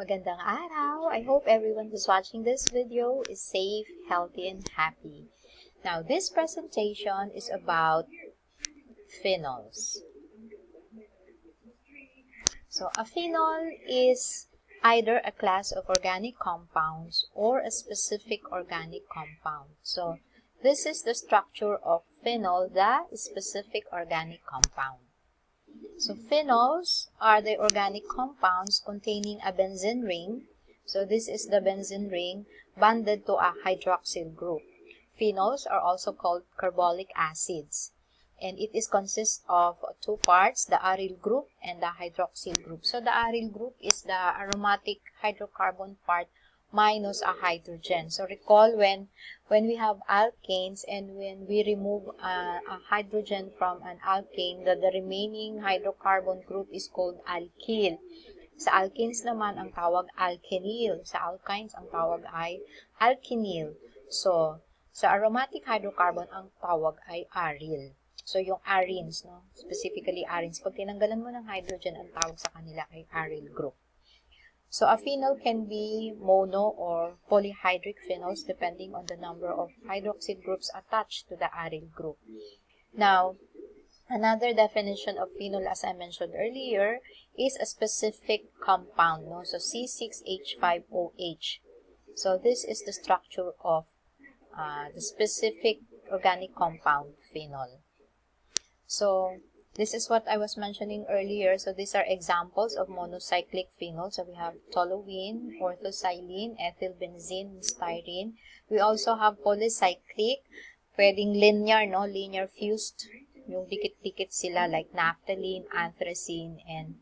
Magandang araw! I hope everyone who's watching this video is safe, healthy, and happy. Now, this presentation is about phenols. So, a phenol is either a class of organic compounds or a specific organic compound. So, this is the structure of phenol, the specific organic compound. So, phenols are the organic compounds containing a benzene ring. So, this is the benzene ring bonded to a hydroxyl group. Phenols are also called carbolic acids. And it consists of two parts, the aryl group and the hydroxyl group. So, the aryl group is the aromatic hydrocarbon part minus a hydrogen. So, recall when we have alkanes and when we remove a hydrogen from an alkane, the remaining hydrocarbon group is called alkyl. Sa alkanes naman, ang tawag alkenyl. Sa alkynes, ang tawag ay alkenyl. So, sa aromatic hydrocarbon, ang tawag ay aryl. So, yung arenes, no? Specifically arenes. Pag tinanggalan mo ng hydrogen, ang tawag sa kanila ay aryl group. So, a phenol can be mono or polyhydric phenols depending on the number of hydroxyl groups attached to the aryl group. Now, another definition of phenol, as I mentioned earlier, is a specific compound. No? So, C6H5OH. So, this is the structure of the specific organic compound phenol. So, this is what I was mentioning earlier. So, these are examples of monocyclic phenols. So, we have toluene, orthoxylene, ethylbenzene, styrene. We also have polycyclic, pwedeng linear, no? Linear fused. Yung dikit-dikit sila like naphthalene, anthracene, and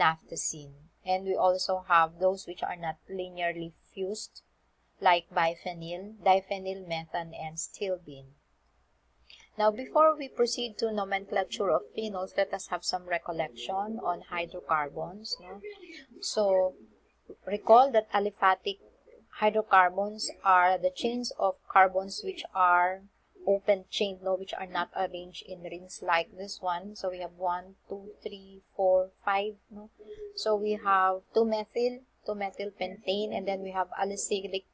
naphthacene. And we also have those which are not linearly fused like biphenyl, diphenyl, methan, and stilbene. Now, before we proceed to nomenclature of phenols, let us have some recollection on hydrocarbons. No? So, recall that aliphatic hydrocarbons are the chains of carbons which are open-chained, no, which are not arranged in rings like this one. So, we have 1, 2, 3, 4, 5. No? So, we have 2-methyl pentane, and then we have alicyclic,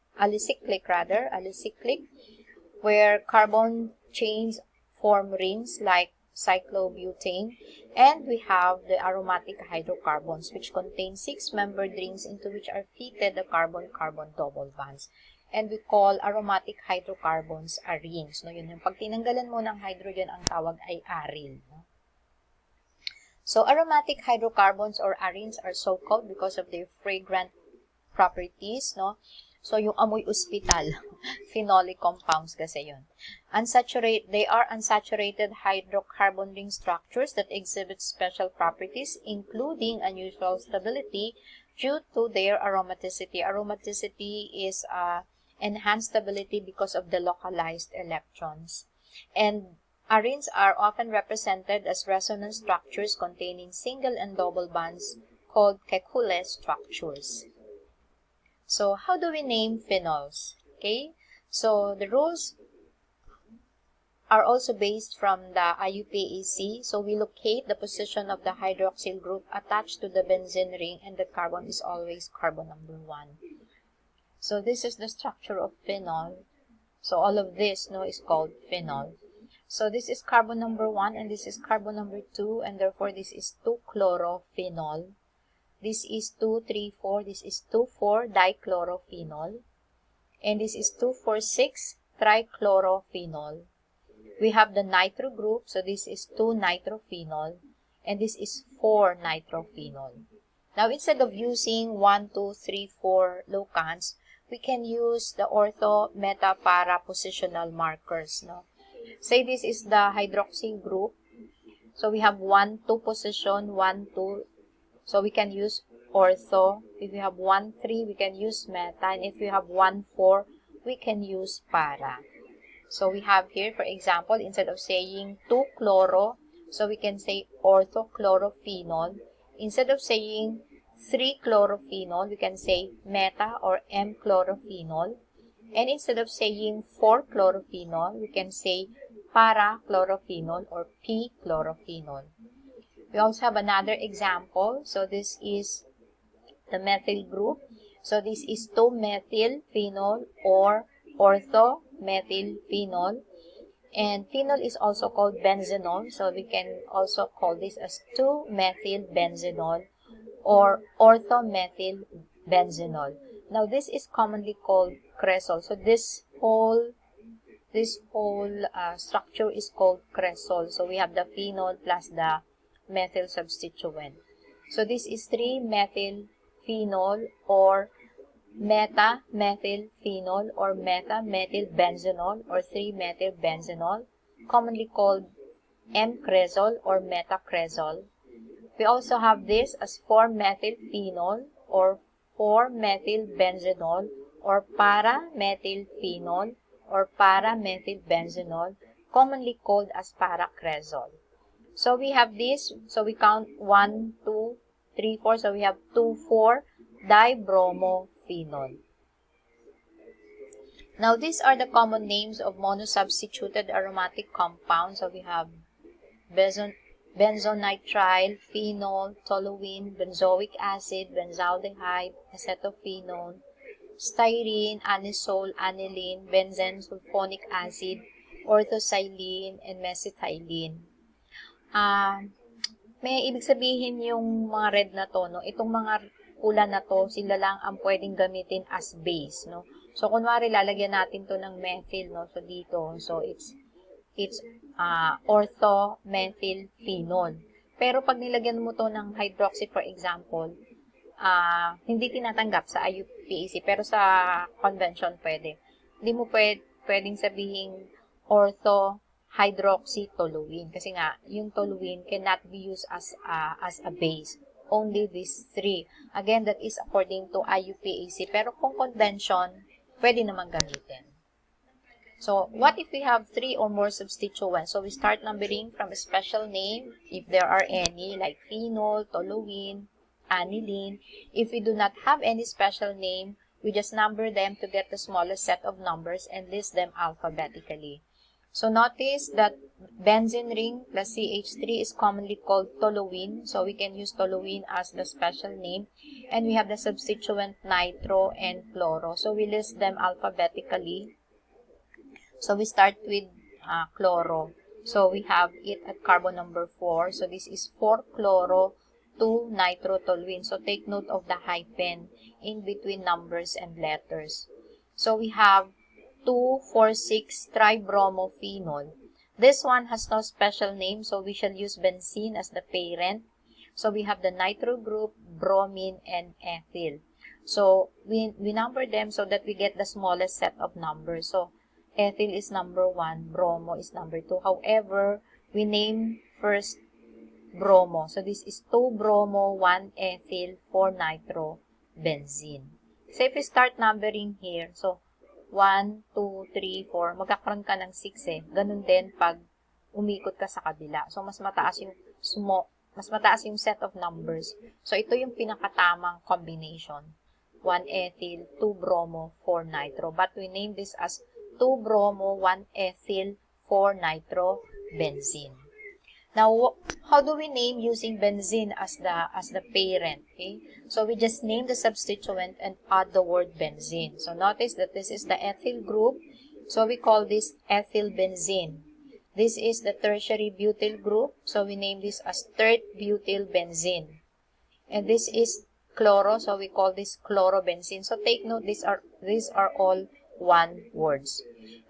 where carbon chains form rings like cyclobutane, and we have the aromatic hydrocarbons which contain 6-membered rings into which are fitted the carbon-carbon double bonds. And we call aromatic hydrocarbons arenes. No? Yun yung pag tinanggalan mo ng hydrogen, ang tawag ay aryl. No? So, aromatic hydrocarbons or arenes are so called because of their fragrant properties. No? So, yung amoy ospital, phenolic compounds kasi yun. They are unsaturated hydrocarbon ring structures that exhibit special properties, including unusual stability due to their aromaticity. Aromaticity is enhanced stability because of the localized electrons. And arenes are often represented as resonance structures containing single and double bonds called Kekule structures. So, how do we name phenols? Okay, so the rules are also based from the IUPAC. So, we locate the position of the hydroxyl group attached to the benzene ring, and the carbon is always carbon number 1. So, this is the structure of phenol. So, all of this, no, is called phenol. So, this is carbon number 1 and this is carbon number 2, and therefore this is 2-chlorophenol. This is 2,3,4. This is 2,4-dichlorophenol. And this is 2,4,6-trichlorophenol. We have the nitro group. So, this is 2-nitrophenol. And this is 4-nitrophenol. Now, instead of using 1, 2, 3, 4 locants, we can use the ortho, meta, para positional markers. No? Say this is the hydroxyl group. So, we have 1, 2 position, 1, 2. So, we can use ortho. If we have 1, 3, we can use meta. And if we have 1, 4, we can use para. So, we have here, for example, instead of saying 2-chloro, so we can say orthochlorophenol. Instead of saying 3-chlorophenol, we can say meta or M-chlorophenol. And instead of saying 4-chlorophenol, we can say para-chlorophenol or P-chlorophenol. We also have another example. So, this is the methyl group. So this is 2-methylphenol or orthomethylphenol. And phenol is also called benzenol. So we can also call this as 2-methylbenzenol or orthomethylbenzenol. Now this is commonly called cresol. So this whole structure is called cresol. So we have the phenol plus the methyl substituent. So this is 3-methylphenol or meta-methylphenol or meta-methylbenzenol or 3-methylbenzenol, commonly called M-cresol or metacresol. We also have this as 4-methylphenol or 4-methylbenzenol or para-methylphenol or para-methylbenzenol, commonly called as paracresol. So we have this, so we count 1, 2, 3, 4, so we have 2,4-dibromophenol. Now these are the common names of monosubstituted aromatic compounds. So we have benzonitrile, phenol, toluene, benzoic acid, benzaldehyde, acetophenone, styrene, anisole, aniline, benzene, sulfonic acid, orthoxylene, and mesethylene. May ibig sabihin yung mga red na to, no? Itong mga pula na to, sila lang ang pwedeng gamitin as base, no? So, kunwari, lalagyan natin to ng methyl, no? So, dito. So, it's orthomethylphenol. Pero, pag nilagyan mo to ng hydroxy, for example, hindi tinatanggap sa IUPAC, pero sa convention pwede. Hindi mo pwedeng sabihin ortho-hydroxytoluene kasi nga yung toluene cannot be used as a base. Only these three. Again, that is according to IUPAC. Pero kung convention, pwede naman gamitin. So, what if we have 3 or more substituents? So, we start numbering from a special name, if there are any, like phenol, toluene, aniline. If we do not have any special name, we just number them to get the smallest set of numbers and list them alphabetically. So, notice that benzene ring plus CH3 is commonly called toluene. So, we can use toluene as the special name. And we have the substituent nitro and chloro. So, we list them alphabetically. So, we start with chloro. So, we have it at carbon number 4. So, this is 4-chloro-2-nitrotoluene. So, take note of the hyphen in between numbers and letters. So, we have 2,4,6-tribromophenol. This one has no special name, so we shall use benzene as the parent. So, we have the nitro group, bromine, and ethyl. So, we number them so that we get the smallest set of numbers. So, ethyl is number 1, bromo is number 2. However, we name first bromo. So, this is 2-bromo, 1-ethyl, 4-nitrobenzene. So, if we start numbering here, so, 1, 2, 3, 4, magkakaroon ka ng 6 eh. Ganun din pag umikot ka sa kabila. So, mas mataas yung set of numbers. So, ito yung pinakatamang combination. 1-ethyl, 2-bromo, 4-nitro. But we name this as 2-bromo, 1-ethyl, 4-nitrobenzene. Now, how do we name using benzene as the parent? Okay, so we just name the substituent and add the word benzene. So notice that this is the ethyl group. So we call this ethyl benzene. This is the tertiary butyl group. So we name this as tert-butyl benzene. And this is chloro. So we call this chlorobenzene. So take note, these are all one words.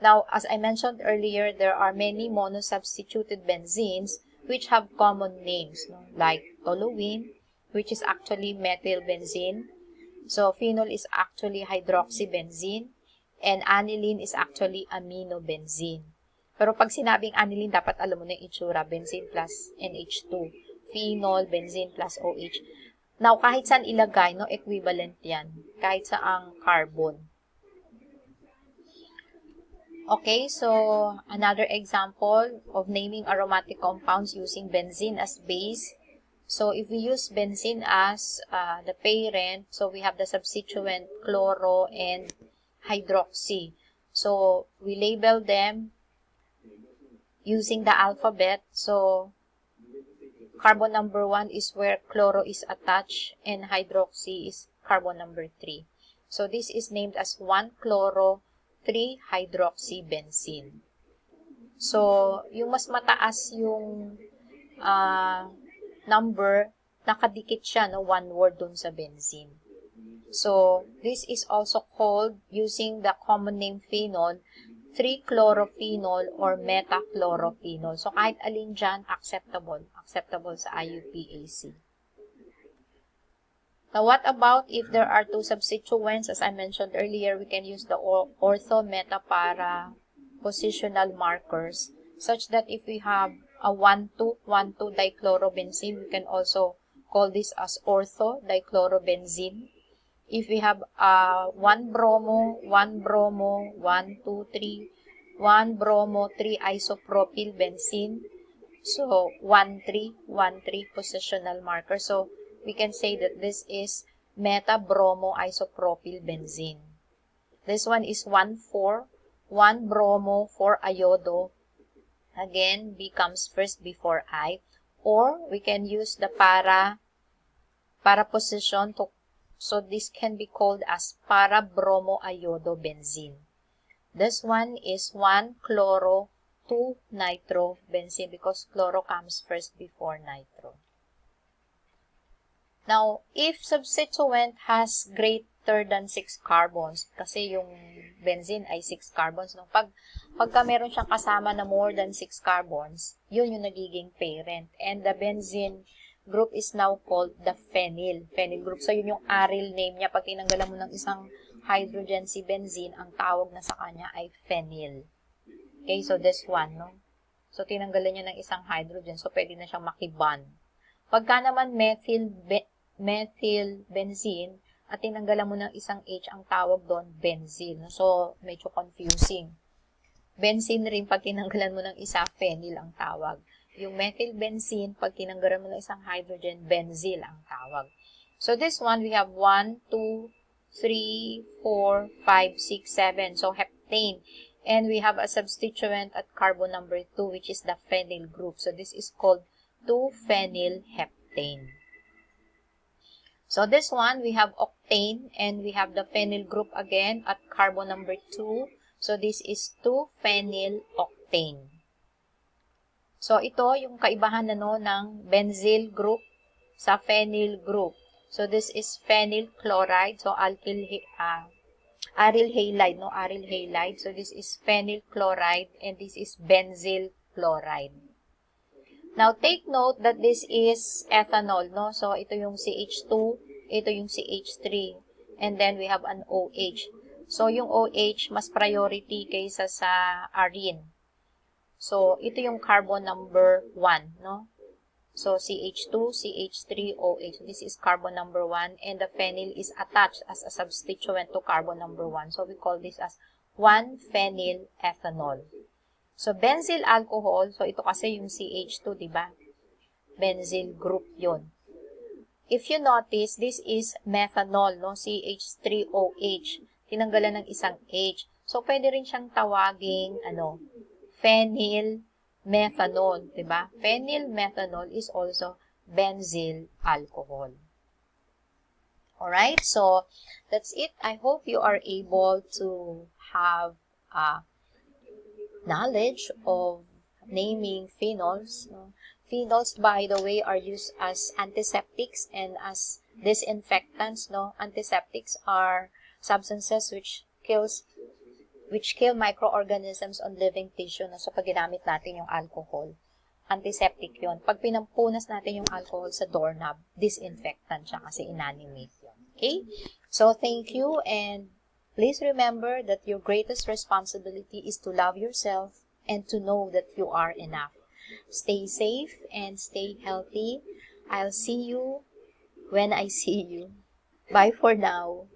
Now, as I mentioned earlier, there are many monosubstituted benzenes which have common names, no? Like toluene, which is actually methylbenzene. So, phenol is actually hydroxybenzene. And aniline is actually aminobenzene. Pero pag sinabing aniline, dapat alam mo na yung itsura, benzene plus NH2. Phenol, benzene plus OH. Now, kahit saan ilagay, no, equivalent yan. Kahit saang carbon. Okay, so another example of naming aromatic compounds using benzene as base. So if we use benzene as the parent, so we have the substituent chloro and hydroxy. So we label them using the alphabet. So carbon number 1 is where chloro is attached and hydroxy is carbon number 3. So this is named as 1-chloro-3-hydroxybenzene. So, yung mas mataas yung number, nakadikit siya, no, one word dun sa benzene. So, this is also called, using the common name phenol, 3-chlorophenol or metachlorophenol. So, kahit alin dyan, acceptable sa IUPAC. Now, what about if there are two substituents? As I mentioned earlier, we can use the ortho, meta, para positional markers, such that if we have a 1,2,1,2-dichlorobenzene, we can also call this as ortho-dichlorobenzene. If we have 1-bromo, 1-bromo, 1,2,3, 1-bromo, 3-isopropylbenzene, so 1,3, 1,3 positional marker. So we can say that this is meta-bromo-isopropylbenzene. This one is 1,4, 1-bromo, 4-iodo. Again, B comes first before I. Or we can use the para position to, so this can be called as para-bromo-iodo-benzene. This one is 1-chloro, 2-nitrobenzene because chloro comes first before nitro. Now, if substituent has greater than 6 carbons, kasi yung benzene ay 6 carbons, no? Pagka meron siyang kasama na more than 6 carbons, yun yung nagiging parent. And the benzene group is now called the phenyl group. So, yun yung aryl name niya. Pag tinanggalan mo ng isang hydrogen si benzene, ang tawag na sa kanya ay phenyl. Okay, so this one, no? So, tinanggalan niya ng isang hydrogen. So, pwede na siyang makibond. Pagka naman methyl benzene, at tinanggalan mo ng isang H, ang tawag doon, benzene. So, medyo confusing. Benzene rin, pag tinanggalan mo ng isa, phenyl ang tawag. Yung methyl benzene, pag tinanggalan mo ng isang hydrogen, benzyl ang tawag. So, this one, we have 1, 2, 3, 4, 5, 6, 7. So, heptane. And we have a substituent at carbon number 2, which is the phenyl group. So, this is called 2-phenylheptane. So, this one, we have octane, and we have the phenyl group again at carbon number 2. So, this is 2-phenyloctane. So, ito yung kaibahan ng benzyl group sa phenyl group. So, this is phenyl chloride. So, aryl halide, no? Aryl halide. So, this is phenyl chloride, and this is benzyl chloride. Now, take note that this is ethanol, no? So, ito yung CH2, ito yung CH3, and then we have an OH. So, yung OH, mas priority kaysa sa arene. So, ito yung carbon number 1, no? So, CH2, CH3, OH. This is carbon number 1, and the phenyl is attached as a substituent to carbon number 1. So, we call this as 1-phenyl ethanol. So, benzyl alcohol, so ito kasi yung CH2, diba? Benzyl group yon. If you notice, this is methanol, no? CH3OH. Tinanggalan ng isang H. So, pwede rin siyang tawaging, phenyl methanol, diba? Phenyl methanol is also benzyl alcohol. Alright, so, that's it. I hope you are able to have knowledge of naming phenols. Phenols, by the way, are used as antiseptics and as disinfectants. Antiseptics are substances which kill microorganisms on living tissue. So, pag ginamit natin yung alcohol, antiseptic yun. Pag pinampunas natin yung alcohol sa doorknob, disinfectant siya kasi inanimate yun. Okay? So, thank you, and please remember that your greatest responsibility is to love yourself and to know that you are enough. Stay safe and stay healthy. I'll see you when I see you. Bye for now.